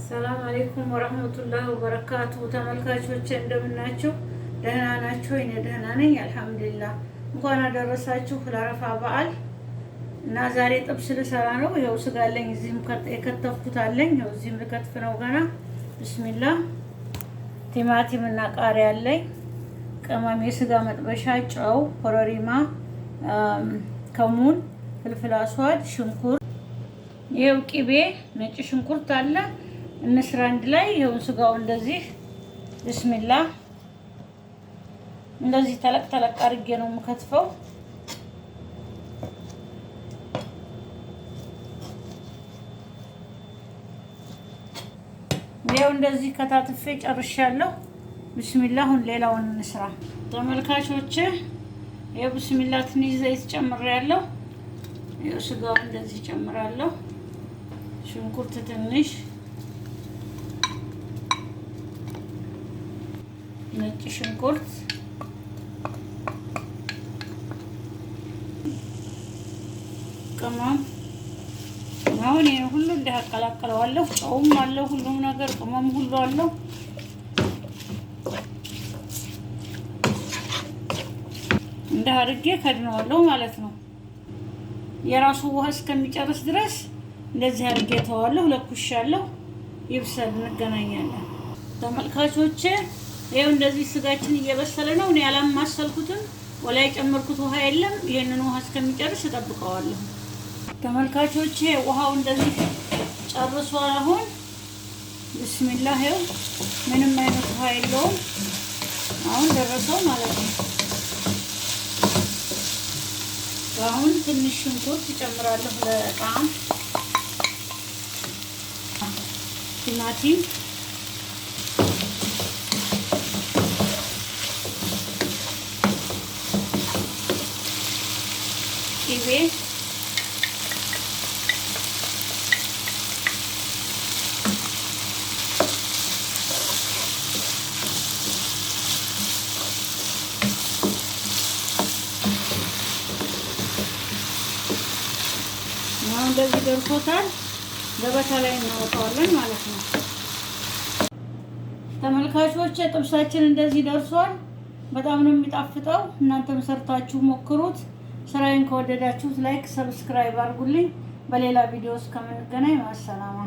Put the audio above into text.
ሰላም አለይኩም ወራህመቱላሂ ወበረካቱ። ተመልካቾቼ እንደምናችሁ ደህና ናችሁ? እኔ ደህና ነኝ አልሐምዱሊላህ። እንኳን አደረሳችሁ ለአረፋ በዓል እና ዛሬ ጥብስ ልሰራ ነው። ይኸው ስጋ አለኝ እዚህም የከተፍኩት አለኝ። ይኸው እዚህም ልከትፍ ነው ገና። ቢስሚላህ ቲማቲም እና ቃሪያ አለኝ። ቅመም፣ የስጋ መጥበሻ፣ ጨው፣ ኮረሪማ፣ ከሙን፣ ፍልፍል አስዋድ፣ ሽንኩርት፣ ይኸው ቂቤ፣ ነጭ ሽንኩርት አለ። እንስራ አንድ ላይ። ይኸው ስጋው እንደዚህ ቢስሚላህ እንደዚህ ተለቅ ተለቅ አድርጌ ነው የምከትፈው። ይኸው እንደዚህ ከታትፌ ጨርሻለሁ። ቢስሚላህ አሁን ሌላውን እንስራ ተመልካቾቼ። ይኸው ቢስሚላህ ትንሽ ዘይት ጨምሬያለሁ። ይኸው ስጋው እንደዚህ ጨምራለሁ። ሽንኩርት ትንሽ፣ ነጭ ሽንኩርት፣ ቅመም። አሁን ይሄን ሁሉ እንዳቀላቀለዋለሁ። ጨውም አለው፣ ሁሉም ነገር ቅመም ሁሉ አለው። እንደ አድርጌ ከድነዋለሁ ማለት ነው። የራሱ ውሃ እስከሚጨርስ ድረስ እንደዚህ አድርጌ ተዋለሁ። ለኩሻለሁ። ይብሰል፣ እንገናኛለን ተመልካቾቼ። ይኸው እንደዚህ ስጋችን እየበሰለ ነው። እኔ ያላማሰልኩትም ወላ የጨመርኩት ውሃ የለም። ይሄንን ውሃ እስከሚጨርስ እጠብቀዋለሁ ተመልካቾቼ። ውሃው እንደዚህ ጨርሷል። አሁን ቢስሚላህ ይኸው ምንም አይነት ውሃ የለውም። አሁን ደረሰው ማለት ነው። አሁን ትንሽ ሽንኩርት እጨምራለሁ ለጣዕም። ቲማቲም፣ ቂቤ፣ እንደዚህ ደርሶታል። ገበታ ላይ እናወጣዋለን ማለት ነው ተመልካቾች። ጥብሳችን እንደዚህ ደርሷል። በጣም ነው የሚጣፍጠው። እናንተም ሰርታችሁ ሞክሩት። ስራዬን ከወደዳችሁት ላይክ፣ ሰብስክራይብ አድርጉልኝ። በሌላ ቪዲዮ እስከምንገናኝ ማሰላማ